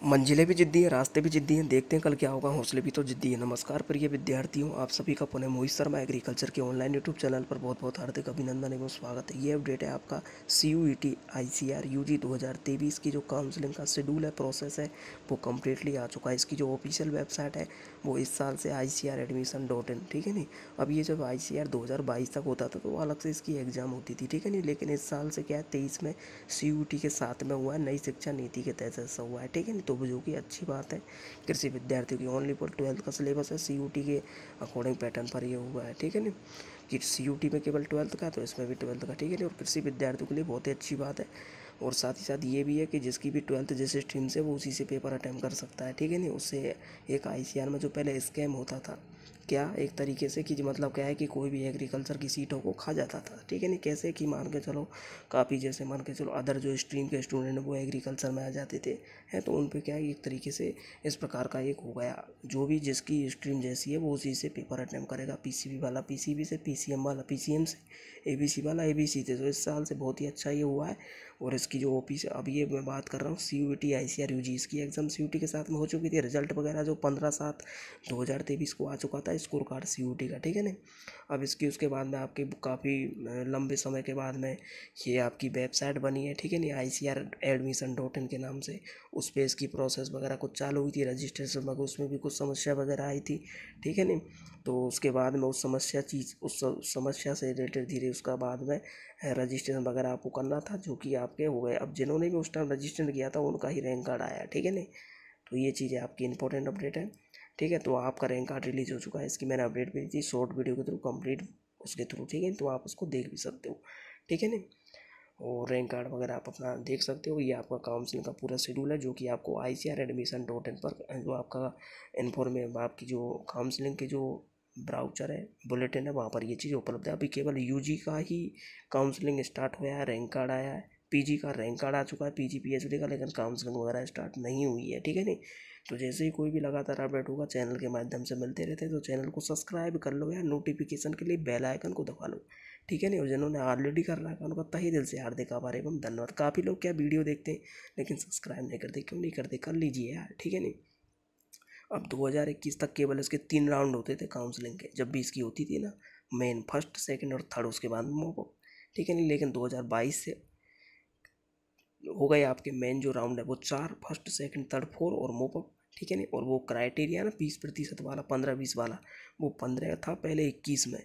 मंजिलें भी जिद्दी हैं, रास्ते भी जिद्दी हैं, देखते हैं कल क्या होगा, हौसले भी तो जिद्दी हैं। नमस्कार प्रिय विद्यार्थियों, आप सभी का पुनः मोहित शर्मा एग्रीकल्चर के ऑनलाइन यूट्यूब चैनल पर बहुत बहुत हार्दिक अभिनंदन एवं स्वागत है। ये अपडेट है आपका CUET ICAR UG 2023 की जो काउंसलिंग का शेड्यूल है, प्रोसेस है, वो कम्प्लीटली आ चुका है। इसकी जो ऑफिशियल वेबसाइट है वो इस साल से ICAR.admission.in, ठीक है नहीं। अब ये जब ICAR 2022 तक होता था तो अलग से इसकी एग्ज़ाम होती थी, ठीक है नहीं। लेकिन इस साल से क्या है, 23 में CUET के साथ में हुआ है, नई शिक्षा नीति के तहत ऐसा हुआ है, ठीक है नहीं। तो जो कि अच्छी बात है, कृषि विद्यार्थियों की ओनली फॉर 12th का सिलेबस है, CUET के अकॉर्डिंग पैटर्न पर ये हुआ है, ठीक है नहीं। कि CUET में केवल 12th का, तो इसमें भी 12th का, ठीक है नहीं। और कृषि विद्यार्थियों के लिए बहुत ही अच्छी बात है। और साथ ही साथ ये भी है कि जिसकी भी 12th जिस स्ट्रीम से, वो उसी से पेपर अटैम्प्ट कर सकता है, ठीक है नहीं। उससे एक ICAR में जो पहले स्कैम होता था, क्या एक तरीके से कि मतलब क्या है कि कोई भी एग्रीकल्चर की सीटों को खा जाता था, ठीक है नहीं। कैसे कि मान के चलो, काफ़ी जैसे मान के चलो अदर जो स्ट्रीम के स्टूडेंट वो एग्रीकल्चर में आ जाते थे, हैं, तो उन पे क्या है, एक तरीके से इस प्रकार का एक हो गया, जो भी जिसकी स्ट्रीम जैसी है वो उसी से पेपर अटैम्प्ट करेगा। PCB वाला PCB से, PCM वाला PCM से, ABC वाला ABC से। तो इस साल से बहुत ही अच्छा ये हुआ है। और इसकी जो ऑफिस, अब ये मैं बात कर रहा हूँ CUET ICAR UG, इसकी एग्ज़ाम CUET के साथ में हो चुकी थी। रिजल्ट वगैरह जो 15/7/2023 को आ चुका था, स्कोर कार्ड CUET का, ठीक है ना। अब इसकी उसके बाद में आपके काफ़ी लंबे समय के बाद में ये आपकी वेबसाइट बनी है, ठीक है नहीं, ICAR.admission.in के नाम से। उस पर इसकी प्रोसेस वगैरह कुछ चालू हुई थी, रजिस्ट्रेशन वगैरह, उसमें भी कुछ समस्या वगैरह आई थी, ठीक है नहीं। तो उसके बाद में उस समस्या से रिलेटेड धीरे उसका बाद में रजिस्ट्रेशन वगैरह आपको करना था, जो कि आपके हो गए। अब जिन्होंने भी उस टाइम रजिस्ट्रेशन किया था उनका ही रैंक कार्ड आया, ठीक है नहीं। तो ये चीज़ें आपकी इंपॉर्टेंट अपडेट है, ठीक है। तो आपका रैंक कार्ड रिलीज हो चुका है, इसकी मैंने अपडेट भेजी थी शॉर्ट वीडियो के थ्रू, कंप्लीट उसके थ्रू, ठीक है। तो आप उसको देख भी सकते हो, ठीक है नहीं। और रैंक कार्ड वगैरह आप अपना देख सकते हो। ये आपका काउंसलिंग का पूरा शेड्यूल है, जो कि आपको ICAR.admission.in पर जो आपका इन्फॉर्म आपकी जो काउंसलिंग के जो ब्राउचर है, बुलेटिन है, वहाँ पर ये चीज़ उपलब्ध है। अभी केवल UG का ही काउंसलिंग स्टार्ट हुआ है, रैंक कार्ड आया है। PG का रैंक कार्ड आ चुका है, PG PhD का, लेकिन काउंसलिंग वगैरह स्टार्ट नहीं हुई है, ठीक है नहीं। तो जैसे ही कोई भी लगातार अपडेट होगा चैनल के माध्यम से मिलते रहते हैं, तो चैनल को सब्सक्राइब कर लो यार, नोटिफिकेशन के लिए बेल आइकन को दबा लो, ठीक है नहीं। और जिन्होंने ऑलरेडी कर रखा है उनका तहे दिल से हार्दिक आभार एवं धन्यवाद। काफ़ी लोग क्या वीडियो देखते हैं लेकिन सब्सक्राइब नहीं करते, क्यों नहीं करते, कर लीजिए यार, ठीक है नहीं। अब 2021 तक केवल इसके 3 राउंड होते थे काउंसलिंग के, जब भी इसकी होती थी ना, मेन, फर्स्ट, सेकंड और थर्ड, उसके बाद मोपअप, ठीक है नहीं। लेकिन 2022 से हो गए आपके मेन जो राउंड है वो 4, फर्स्ट सेकंड थर्ड 4 और मोपअप, ठीक है नहीं। और वो क्राइटेरिया ना 20% वाला, 15-20 वाला, वो 15 था पहले 21 में,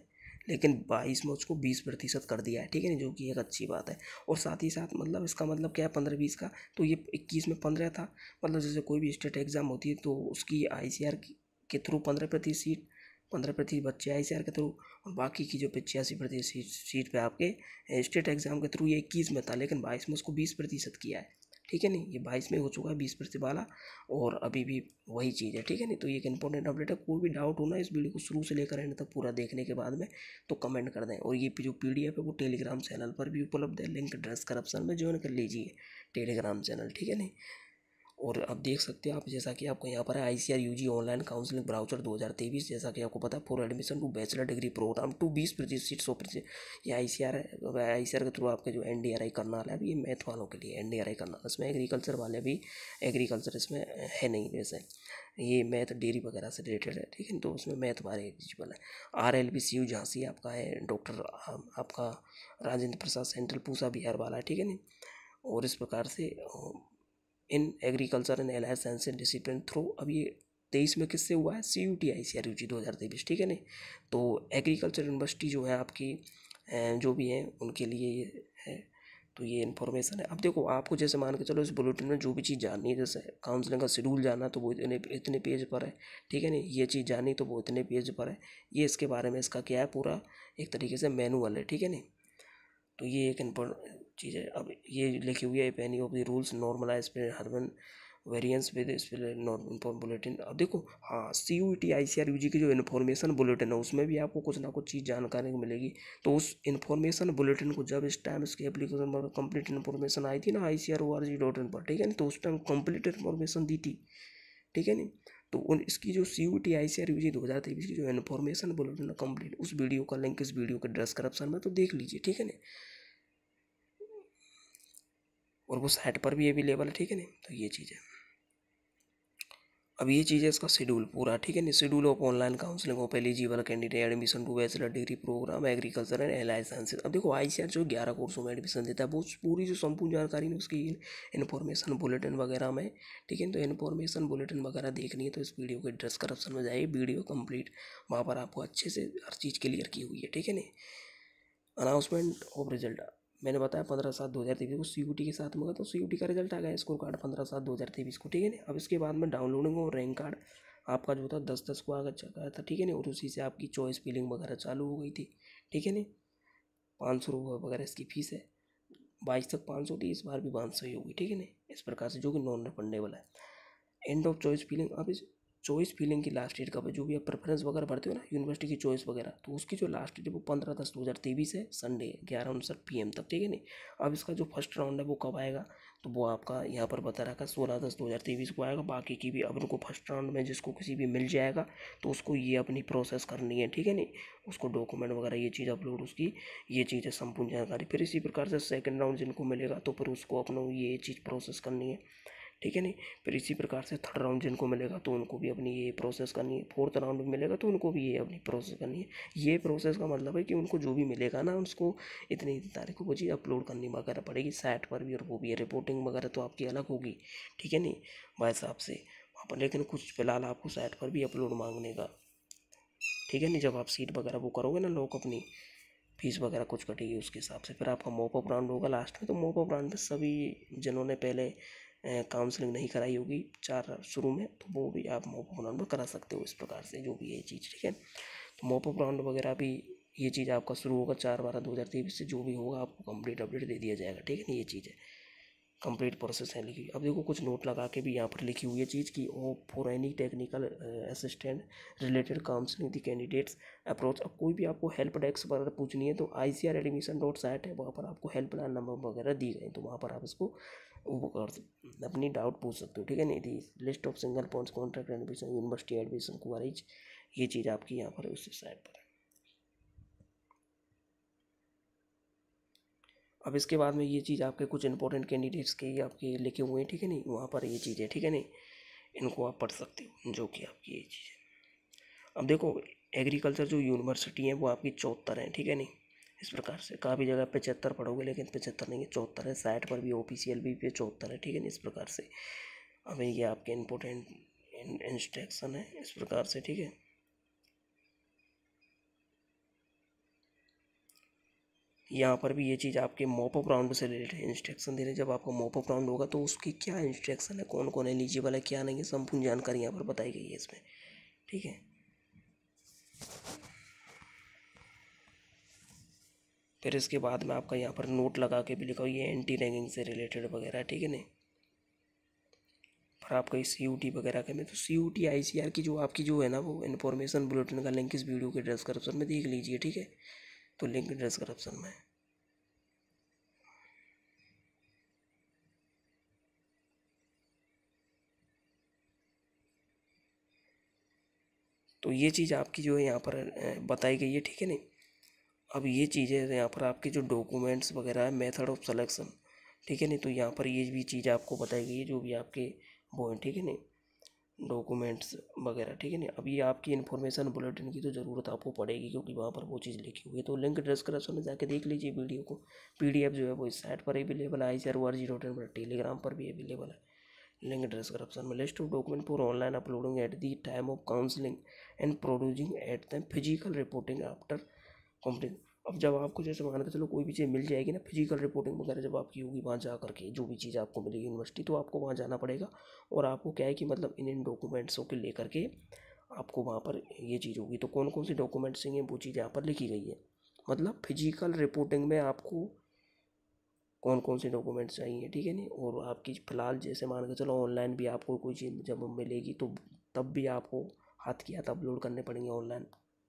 लेकिन 22 में उसको 20% कर दिया है, ठीक है नहीं, जो कि एक अच्छी बात है। और साथ ही साथ मतलब इसका मतलब क्या है, 15-20 का, तो ये 21 में 15 था। मतलब जैसे कोई भी स्टेट एग्ज़ाम होती है तो उसकी ICAR के थ्रू 15% सीट, 15% बच्चे ICAR के थ्रू, और बाकी की जो 85% सीट पे आपके स्टेट एग्ज़ाम के थ्रू, ये 21 में था, लेकिन 22 में उसको 20% किया है, ठीक है नहीं। ये 22 में हो चुका है 20% वाला, और अभी भी वही चीज़ है, ठीक है नहीं। तो ये एक इंपॉर्टेंट अपडेट है। कोई भी डाउट हो ना, इस वीडियो को शुरू से लेकर एंड तक पूरा देखने के बाद में तो कमेंट कर दें। और ये जो PDF है वो टेलीग्राम चैनल पर भी उपलब्ध है, लिंक डिस्क्रिप्शन में ज्वाइन कर लीजिए टेलीग्राम चैनल, ठीक है नहीं। और अब देख सकते हो आप, जैसा कि आपको यहाँ पर है ICAR UG online counselling brochure 2023, जैसा कि आपको पता है, for admission to bachelor degree programme to 20% seat 100%, ये ICAR है। ICAR के थ्रू आपके जो NDRI करना है, अभी ये मैथ वालों के लिए NDRI करना है, इसमें एग्रीकल्चर वाले भी, एग्रीकल्चर इसमें है नहीं, वैसे ये मैथ डेयरी वगैरह से रिलेटेड है, ठीक है। तो उसमें मैथ हमारे एलिजिबल है। RLB CU झांसी आपका है, डॉक्टर आपका राजेंद्र प्रसाद सेंट्रल पूसा बिहार वाला है, ठीक है नहीं। और इस प्रकार से in agriculture and allied science discipline through, अब ये 23 में किससे हुआ है, CUET ICAR UG 2023, ठीक है नहीं। तो एग्रीकल्चर यूनिवर्सिटी जो है आपकी, जो भी हैं उनके लिए ये है। तो ये इन्फॉर्मेशन है। अब देखो, आपको जैसे मान के चलो इस बुलेटिन में जो भी चीज़ जाननी है, जैसे काउंसलिंग का शेड्यूल जानना तो वो इतने इतने पेज पर है, ठीक है नहीं। ये चीज़ जाननी तो वो इतने पेज पर है। ये इसके बारे में इसका क्या है, पूरा एक तरीके से मैनुअल है, ठीक है नहीं। तो ये एक इम्पोर्टेंट चीज़ है। अब ये लिखी हुई है, if any of the rules normalise हरवन वेरिएंस विद बुलेटिन। अब देखो, हाँ, CUET ICAR UG की जो इन्फॉर्मेशन बुलेटिन है उसमें भी आपको कुछ ना कुछ चीज़ जानकारी मिलेगी। तो उस इन्फॉर्मेशन बुलेटिन को जब इस टाइम इसके एप्लीकेशन पर कंप्लीट इन्फॉर्मेशन आई थी ना ICAR.org.in पर, ठीक है नहीं, तो उस टाइम कंप्लीट इन्फॉर्मेशन दी थी, ठीक है नहीं। तो उन इसकी जो CUET ICAR UG 2023 की जो इन्फॉर्मेशन बुलेटिन कंप्लीट, उस वीडियो का लिंक इस वीडियो के डिस्क्रिप्शन में, तो देख लीजिए, ठीक है नहीं। और वो साइट पर भी अवेलेबल है, ठीक है नहीं। तो ये चीज़ है। अब ये चीज़ है इसका शेड्यूल पूरा, ठीक है नहीं। Schedule of online counselling of eligible candidate admission to bachelor degree programme agriculture and allied sciences. अब देखो आईसीआर जो 11 कोर्सों में एडमिशन देता है वो पूरी जो संपूर्ण जानकारी है उसकी इन्फॉर्मेशन बुलेटिन वगैरह में, ठीक है। तो इन्फॉर्मेशन बुलेटिन वगैरह देखनी है तो इस वीडियो के डिस्क्रिप्शन में जाइए, वीडियो कंप्लीट, वहाँ पर आपको अच्छे से हर चीज़ क्लियर की हुई है, ठीक है नहीं। अनाउंसमेंट ऑफ रिजल्ट मैंने बताया 15/7/2023 को सीयूटी के साथ में होगा, तो सीयूटी का रिजल्ट आ गया स्कोर कार्ड 15/7/2023 को, ठीक है ना। अब इसके बाद में डाउनलोडिंग और रैंक कार्ड आपका जो था 10/10 को आगे चुका था, ठीक है ना। और उसी से आपकी चॉइस फिलिंग वगैरह चालू हो गई थी, ठीक है ना। 500 रुपये वगैरह इसकी फीस है, 22 तक 500 थी, इस बार भी 500 ही होगी, ठीक है ना। इस प्रकार से जो कि नॉन रिफंडेबल है। एंड ऑफ चॉइस फिलिंग, अब इस चॉइस फिलिंग की लास्ट डेट कब है, जो भी आप प्रेफरेंस वगैरह भरते हो ना यूनिवर्सिटी की चॉइस वगैरह, तो उसकी जो लास्ट डेट है वो 15/10/2023 है, संडे 11:59 PM तक, ठीक है नहीं। अब इसका जो फर्स्ट राउंड है वो कब आएगा, तो वो आपका यहाँ पर बता रखा 16/10/2023 को आएगा। बाकी की भी अब उनको फर्स्ट राउंड में जिसको किसी भी मिल जाएगा तो उसको ये अपनी प्रोसेस करनी है, ठीक है नहीं। उसको डॉक्यूमेंट वगैरह ये चीज़ अपलोड, उसकी ये चीज़ है संपूर्ण जानकारी। फिर इसी प्रकार से सेकेंड राउंड जिनको मिलेगा तो फिर उसको अपना ये चीज़ प्रोसेस करनी है, ठीक है नहीं। फिर इसी प्रकार से थर्ड राउंड जिनको मिलेगा तो उनको भी अपनी ये प्रोसेस करनी है, फोर्थ राउंड में मिलेगा तो उनको भी ये अपनी प्रोसेस करनी है। ये प्रोसेस का मतलब है कि उनको जो भी मिलेगा ना उसको इतनी तारीख को वो चीज़ अपलोड करनी वगैरह पड़ेगी साइट पर भी, और वो भी है रिपोर्टिंग वगैरह तो आपकी अलग होगी, ठीक है नहीं भाई साहब से वहाँ पर। लेकिन कुछ फिलहाल आपको साइट पर भी अपलोड मांगने का, ठीक है नहीं। जब आप सीट वगैरह वो करोगे ना लोग अपनी फीस वगैरह कुछ कटेगी उसके हिसाब से। फिर आपका मॉपअप राउंड होगा लास्ट में, तो मॉपअप राउंड में सभी जिन्होंने पहले काउंसलिंग नहीं कराई होगी 4 शुरू में, तो वो भी आप मॉपअप राउंड में करा सकते हो, इस प्रकार से जो भी ये चीज़, ठीक है। तो मॉपअप राउंड वगैरह भी ये चीज़ आपका शुरू होगा 4/12/2023 से, जो भी होगा आपको कंप्लीट अपडेट दे दिया जाएगा, ठीक है ना। ये चीज़ है कंप्लीट प्रोसेस है लिखी। अब देखो कुछ नोट लगा के भी यहाँ पर लिखी हुई है चीज़ की, ओ for any technical assistant related counselling the candidates approach. अब कोई भी आपको हेल्प डेस्क वगैरह पूछनी है तो ICR admission.site है, वहाँ पर आपको हेल्पलाइन नंबर वगैरह दी गए, तो वहाँ पर आप इसको वो अपनी डाउट पूछ सकते हो, ठीक है नहीं। The list of single points contract admission university admission queries, ये चीज़ आपकी यहाँ पर उस साइट पर है। अब इसके बाद में ये चीज़ आपके कुछ इंपॉर्टेंट कैंडिडेट्स के आपके लिखे हुए हैं, ठीक है नहीं, वहाँ पर ये चीज़ है, ठीक है नहीं। इनको आप पढ़ सकते हो जो कि आपकी ये चीज़ है। अब देखो एग्रीकल्चर जो यूनिवर्सिटी है वो आपकी 74 है, ठीक है नहीं। इस प्रकार से काफ़ी जगह 75 पढ़ोगे लेकिन 75 नहीं है, 74 है। साइट पर भी ऑफिशियल भी पे 74 है, ठीक है नहीं। इस प्रकार से अब ये आपके इंपॉर्टेंट इंस्ट्रक्शन है इस प्रकार से, ठीक है। यहाँ पर भी ये चीज़ आपके मॉपअप राउंड से रिलेटेड इंस्ट्रक्शन दे रहे हैं। जब आपका मॉपअप राउंड होगा तो उसकी क्या इंस्ट्रक्शन है, कौन कौन एलिजिबल है क्या नहीं है, संपूर्ण जानकारी यहाँ पर बताई गई है इसमें, ठीक है। फिर इसके बाद में आपका यहाँ पर नोट लगा के भी लिखा हुआ ये एंटी रैगिंग से रिलेटेड वगैरह, ठीक है नहीं। फिर आपका इस CUT वगैरह के में तो CUT ICR की जो आपकी जो है ना वो इन्फॉर्मेशन बुलेटिन का लिंक इस वीडियो के डिस्क्रिप्शन में देख लीजिए, ठीक है। तो लिंक डिस्क्रिप्शन में। तो ये चीज़ आपकी जो है यहाँ पर बताई गई है, ठीक है नहीं। अब ये चीज़ें यहाँ पर आपके जो डॉक्यूमेंट्स वगैरह है, मेथड ऑफ सिलेक्शन, ठीक है नहीं। तो यहाँ पर ये भी चीज़ आपको बताई गई है जो भी आपके वो हैं, ठीक है नहीं, डॉक्यूमेंट्स वगैरह, ठीक है नहीं। अब ये आपकी इन्फॉर्मेशन बुलेटिन की तो ज़रूरत आपको पड़ेगी क्योंकि वहाँ पर वो चीज़ लिखी हुई है। तो लिंक डिस्क्रिप्शन में जाके देख लीजिए वीडियो को। PDF जो है वो इस साइट पर अवेलेबल है, ICR.org.in पर, टेलीग्राम पर भी अवेलेबल है, लिंक डिस्क्रिप्शन में। List of document for online uploading at the time of counselling and producing at the physical reporting after complete. अब जब आपको जैसे मान के चलो कोई भी चीज़ मिल जाएगी ना, फिजिकल रिपोर्टिंग वगैरह जब आपकी होगी वहाँ जा करके जो भी चीज़ आपको मिलेगी यूनिवर्सिटी, तो आपको वहाँ जाना पड़ेगा। और आपको क्या है कि मतलब इन डॉक्यूमेंट्सों के लेकर के आपको वहाँ पर ये चीज़ होगी। तो कौन कौन सी डॉक्यूमेंट्स चाहिए वो चीज़ यहाँ पर लिखी गई है। मतलब फिजिकल रिपोर्टिंग में आपको कौन कौन से डॉक्यूमेंट्स चाहिए, ठीक है नहीं। और आपकी फ़िलहाल जैसे मान के चलो ऑनलाइन भी आपको कोई चीज़ जब मिलेगी तो तब भी आपको हाथ की हाथ अपलोड करने पड़ेंगे ऑनलाइन।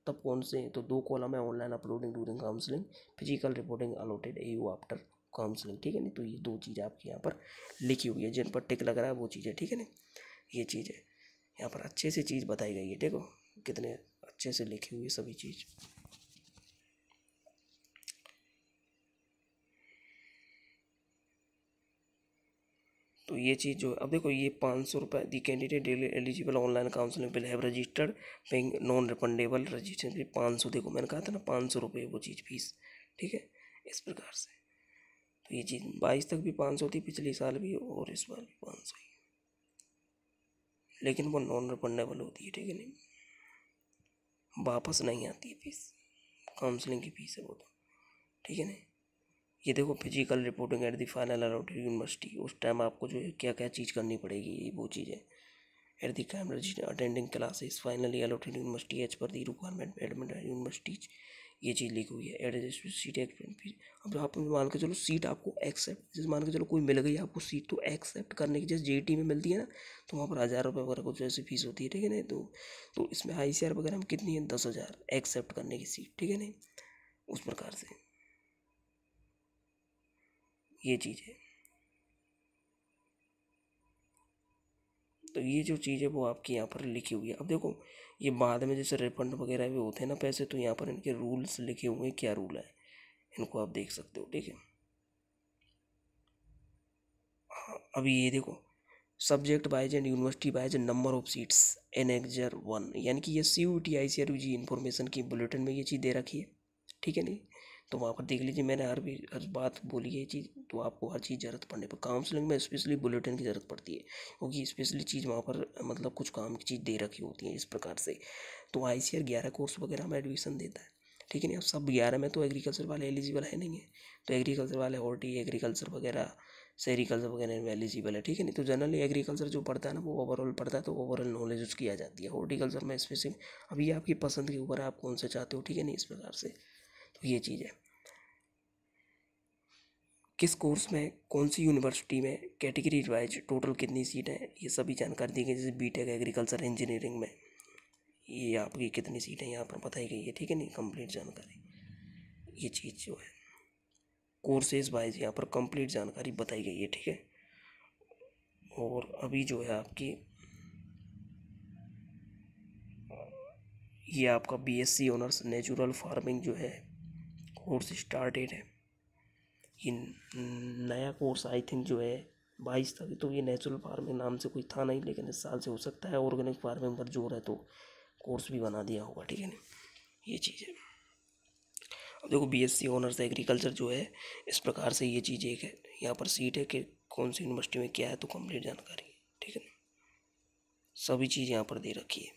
तब कौन से, तो 2 कॉलम है, online uploading during counselling, physical reporting allotted AU after counselling, ठीक है नहीं। तो ये 2 चीज़ें आपकी यहाँ पर लिखी हुई है, जिन पर टिक लग रहा है वो चीज़ें, ठीक है ना। ये चीज़ है यहाँ पर अच्छे से चीज़ बताई गई है, देखो कितने अच्छे से लिखी हुई है सभी चीज़। तो ये चीज़ जो अब देखो ये 500 रुपये, the candidate eligible online counselling will have registered paying non refundable registration fee 500। देखो मैंने कहा था ना 500 रुपये वो चीज़ फीस, ठीक है, इस प्रकार से। तो ये चीज़ 22 तक भी 500 थी, पिछले साल भी और इस बार भी 500 ही, लेकिन वो नॉन रिफंडेबल होती है, ठीक है, नहीं वापस नहीं आती है फीस, काउंसलिंग की फीस है वो तो, ठीक है नहीं। ये देखो physical reporting at the final allotted university, उस टाइम आपको जो है क्या क्या चीज़ करनी पड़ेगी, ये वो चीज़ें at the time attending classes finally allotted university as per the requirement admit universities, ये चीज़ लिखी हुई है। Add seat expense. अब आप मान के चलो सीट आपको एक्सेप्ट, जैसे मान के चलो कोई मिल गई आपको सीट, तो एक्सेप्ट करने की जैसे जेईटी में मिलती है ना, तो वहाँ पर 1000 रुपये वगैरह कुछ ऐसी फीस होती है, ठीक है नहीं। तो इसमें ICR वगैरह में कितनी है, 10,000 एक्सेप्ट करने की सीट, ठीक है नहीं, उस प्रकार से ये चीज़ है। तो ये जो चीज़ है वो आपकी यहाँ पर लिखी हुई है। अब देखो ये बाद में जैसे रिफंड वगैरह भी होते हैं ना पैसे, तो यहाँ पर इनके रूल्स लिखे हुए हैं, क्या रूल है इनको आप देख सकते हो, ठीक है। हाँ अभी ये देखो, subject wise and university wise number of seats annexure 1, यानी कि ये CUET ICRUG इन्फॉर्मेशन की बुलेटिन में ये चीज़ दे रखी है, ठीक है नहीं। तो वहाँ पर देख लीजिए, मैंने हर बात बोली है ये चीज़, तो आपको हर चीज़ ज़रूरत पड़ने पर काउंसलिंग में स्पेशली बुलेटिन की ज़रूरत पड़ती है, क्योंकि स्पेशली चीज़ वहाँ पर मतलब कुछ काम की चीज़ दे रखी होती है इस प्रकार से। तो ICR 11 कोर्स वगैरह में एडमिशन देता है, ठीक है नहीं। अब सब 11 में तो एग्रीकल्चर वाले एलिजिबल है नहीं है, तो एग्रीकल्चर वाले हॉर्टी एग्रीकल्चर वगैरह सेरिकल्चर वगैरह में एलिजिबल है, ठीक है नहीं। तो जनरली एग्रीकल्चर जो पढ़ता है ना वो ओवरऑल पढ़ता है, तो ओवरऑल नॉलेज उसकी आ जाती है। हॉर्टिकल्चर में स्पेसिफिक, अभी आपकी पसंद के ऊपर आप कौन से चाहते हो, ठीक है नहीं, इस प्रकार से। तो ये चीज़ है, किस कोर्स में कौन सी यूनिवर्सिटी में कैटेगरी वाइज टोटल कितनी सीट है, ये सभी जानकारी दी गई। जैसे बीटेक एग्रीकल्चर इंजीनियरिंग में ये आपकी कितनी सीट है यहाँ पर बताई गई है, ठीक है नहीं, कंप्लीट जानकारी। ये चीज़ जो है कोर्सेज वाइज यहाँ पर कंप्लीट जानकारी बताई गई है, ठीक है। और अभी जो है आपकी ये आपका BSc ऑनर्स नेचुरल फार्मिंग जो है कोर्स स्टार्टेड है। ये नया कोर्स आई थिंक जो है 22 तक, तो ये नेचुरल फार्मिंग नाम से कोई था नहीं, लेकिन इस साल से हो सकता है ऑर्गेनिक फार्मिंग पर जोर है तो कोर्स भी बना दिया होगा, ठीक है ना, ये चीज़ है। अब देखो BSc ऑनर्स एग्रीकल्चर जो है इस प्रकार से ये चीज़ एक है, यहाँ पर सीट है कि कौन सी यूनिवर्सिटी में क्या है, तो कंप्लीट जानकारी, ठीक है ना, सभी चीज़ यहाँ पर दे रखी है।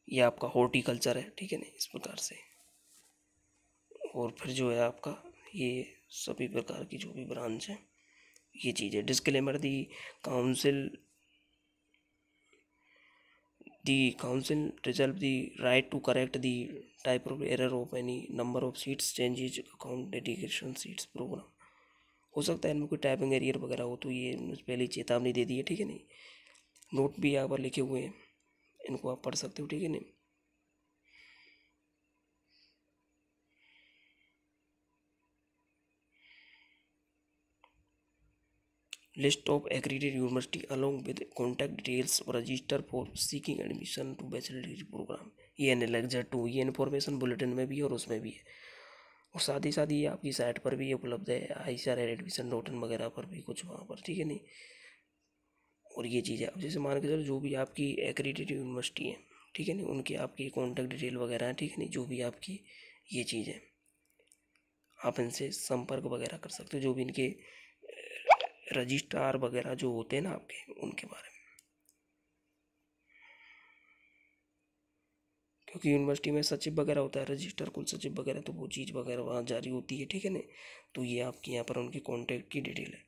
ये आपका हॉर्टिकल्चर है, ठीक है ना, इस प्रकार से। और फिर जो है आपका ये सभी प्रकार की जो भी ब्रांच है ये चीज़ है। Disclaimer, council council reserve the right to correct the type of error of any number of seats changes account dedication seats programme. हो सकता है इनमें कोई टाइपिंग एरियर वगैरह हो, तो ये पहले चेतावनी दे दी है, ठीक है नहीं। नोट भी यहाँ पर लिखे हुए हैं, इनको आप पढ़ सकते हो, ठीक है नहीं। List of accredited university along with contact details register for seeking admission to bachelor degree programme, ये एनेलेक्जर 2, ये इन्फॉर्मेशन बुलेटिन में भी है और उसमें भी है। और साथ ही साथ ये आपकी साइट पर भी उपलब्ध है, ICR@admission.in वगैरह पर भी कुछ वहाँ पर, ठीक है नहीं। और ये चीज़ है, अब जैसे मान के चलो जो भी आपकी accredited यूनिवर्सिटी है, ठीक है नहीं, उनकी आपकी कॉन्टैक्ट डिटेल वगैरह है, ठीक है नहीं, जो भी आपकी ये चीज़ है आप इनसे संपर्क वगैरह कर सकते हो, जो भी इनके रजिस्ट्रार वगैरह जो होते हैं ना आपके, उनके बारे में। क्योंकि यूनिवर्सिटी में सचिव वगैरह होता है, रजिस्टर कुल सचिव वगैरह, तो वो चीज़ वगैरह वहाँ जारी होती है, ठीक है ना। तो ये आपकी यहाँ पर उनकी कॉन्टैक्ट की डिटेल है।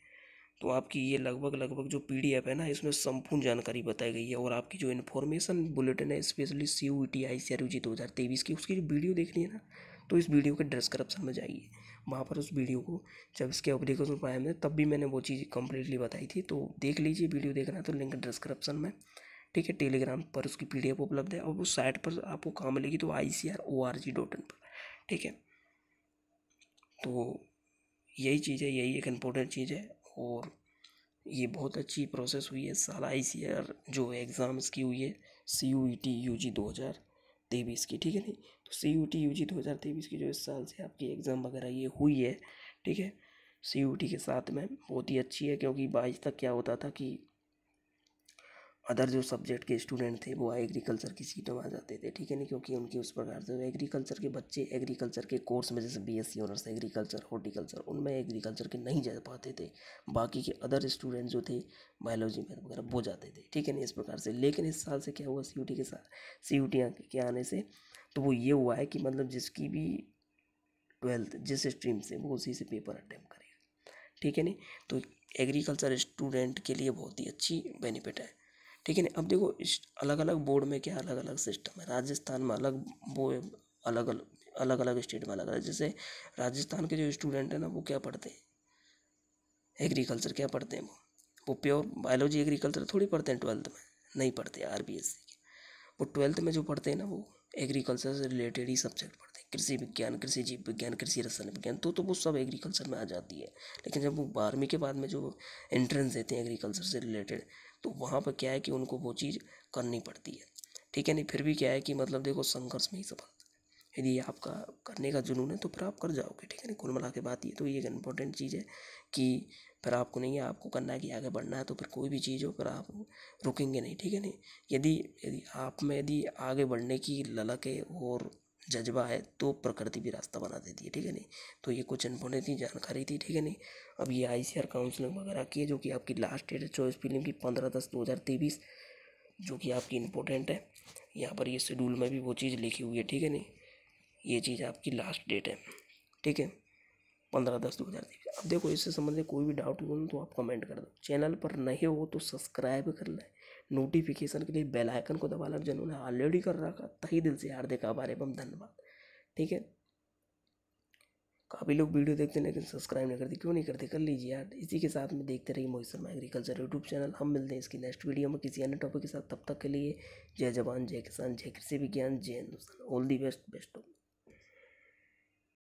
तो आपकी ये लगभग जो PDF है ना, इसमें संपूर्ण जानकारी बताई गई है। और आपकी जो इन्फॉर्मेशन बुलेटिन है स्पेशली CUET ICRUG 2023 की, उसकी जो वीडियो देखनी है ना, तो इस वीडियो के डिस्क्रिप्शन में जाइए, वहाँ पर उस वीडियो को जब इसके एप्लीकेशन पाए हमने तब भी मैंने वो चीज़ कंप्लीटली बताई थी, तो देख लीजिए। वीडियो देखना है तो लिंक डिस्क्रिप्शन में, ठीक है। टेलीग्राम पर उसकी PDF उपलब्ध है, और वो साइट पर आपको कहाँ मिलेगी, तो ICR.org.in पर, ठीक है। तो यही चीज़ है, यही एक इम्पोर्टेंट चीज़ है। और ये बहुत अच्छी प्रोसेस हुई है इस साल। ICR जो एग्ज़ाम्स की हुई है CUET UG 2023 2023 की, ठीक है नहीं। तो CUT UG 2023 की जो इस साल से आपकी एग्ज़ाम वगैरह ये हुई है, ठीक है, CUT के साथ में बहुत ही अच्छी है, क्योंकि 22 तक क्या होता था कि अदर जो सब्जेक्ट के स्टूडेंट थे वो एग्रीकल्चर की सीटों में आ जाते थे, ठीक है नहीं, क्योंकि उनकी उस प्रकार से एग्रीकल्चर के बच्चे एग्रीकल्चर के कोर्स में जैसे BSc ऑनर्स एग्रीकल्चर, हॉर्टिकल्चर, उनमें एग्रीकल्चर के नहीं जा पाते थे, बाकी के अदर स्टूडेंट जो थे बायोलॉजी में वगैरह वो जाते थे, ठीक है नहीं, इस प्रकार से। लेकिन इस साल से क्या हुआ CUT के साथ, CUT के आने से तो वो ये हुआ है कि मतलब जिसकी भी 12th जिस स्ट्रीम से वो उसी से पेपर अटेम्प्ट करेगा, ठीक है नहीं। तो एग्रीकल्चर स्टूडेंट के लिए बहुत ही अच्छी बेनिफिट है, ठीक है ना। अब देखो इस अलग अलग बोर्ड में क्या अलग अलग सिस्टम है, राजस्थान में अलग वो अलग अलग अलग अलग स्टेट में अलग अलग। जैसे राजस्थान के जो स्टूडेंट हैं ना वो क्या पढ़ते हैं, एग्रीकल्चर क्या पढ़ते हैं, वो प्योर बायोलॉजी एग्रीकल्चर थोड़ी पढ़ते हैं 12th में, नहीं पढ़ते RBSc के। वो 12th में जो पढ़ते हैं ना वो एग्रीकल्चर से रिलेटेड ही सब्जेक्ट पढ़ते हैं, कृषि विज्ञान, कृषि जीव विज्ञान, कृषि रसायन विज्ञान, तो वो सब एग्रीकल्चर में आ जाती है। लेकिन जब वो 12वीं के बाद में जो एंट्रेंस देते हैं एग्रीकल्चर से रिलेटेड, तो वहाँ पर क्या है कि उनको वो चीज़ करनी पड़ती है, ठीक है नहीं। फिर भी क्या है कि मतलब देखो संघर्ष में ही सफलता, यदि आपका करने का जुनून है तो फिर आप कर जाओगे, ठीक है नहीं। कुल मिला के बात ये तो ये एक इम्पोर्टेंट चीज़ है कि फिर आपको नहीं है, आपको करना है कि आगे बढ़ना है, तो फिर कोई भी चीज़ हो फिर आप रुकेंगे नहीं, ठीक है नहीं। यदि यदि आप में यदि आगे बढ़ने की ललक है और जज्बा है तो प्रकृति भी रास्ता बना देती है, ठीक है नहीं। तो ये कुछ इम्पोर्टेंट थी जानकारी थी, ठीक है नहीं। अब ये ICAR काउंसलिंग वगैरह की है जो कि आपकी लास्ट डेट है चॉइस फिल्म की 15/10/2023, जो कि आपकी इम्पोर्टेंट है। यहाँ पर ये शेड्यूल में भी वो चीज़ लिखी हुई है, ठीक है नहीं। ये चीज़ आपकी लास्ट डेट है, ठीक है, 15/10/2023। अब देखो इससे संबंधित कोई भी डाउट हो तो आप कमेंट कर दो, चैनल पर नए हो तो सब्सक्राइब कर लें, नोटिफिकेशन के लिए बेल आइकन को दबा लें, जिन्होंने ऑलरेडी कर रखा तहे दिल से हार्दिक आभार एवं धन्यवाद, ठीक है। काफ़ी लोग वीडियो देखते हैं लेकिन सब्सक्राइब नहीं करते, क्यों नहीं करते, कर लीजिए यार। इसी के साथ में देखते रहिए Mohit Sharma agriculture YouTube channel. हम मिलते हैं इसकी नेक्स्ट वीडियो में किसी अन्य टॉपिक के साथ, तब तक के लिए जय जवान, जय किसान, जय कृषि विज्ञान, जय Hindustan. All the best, best of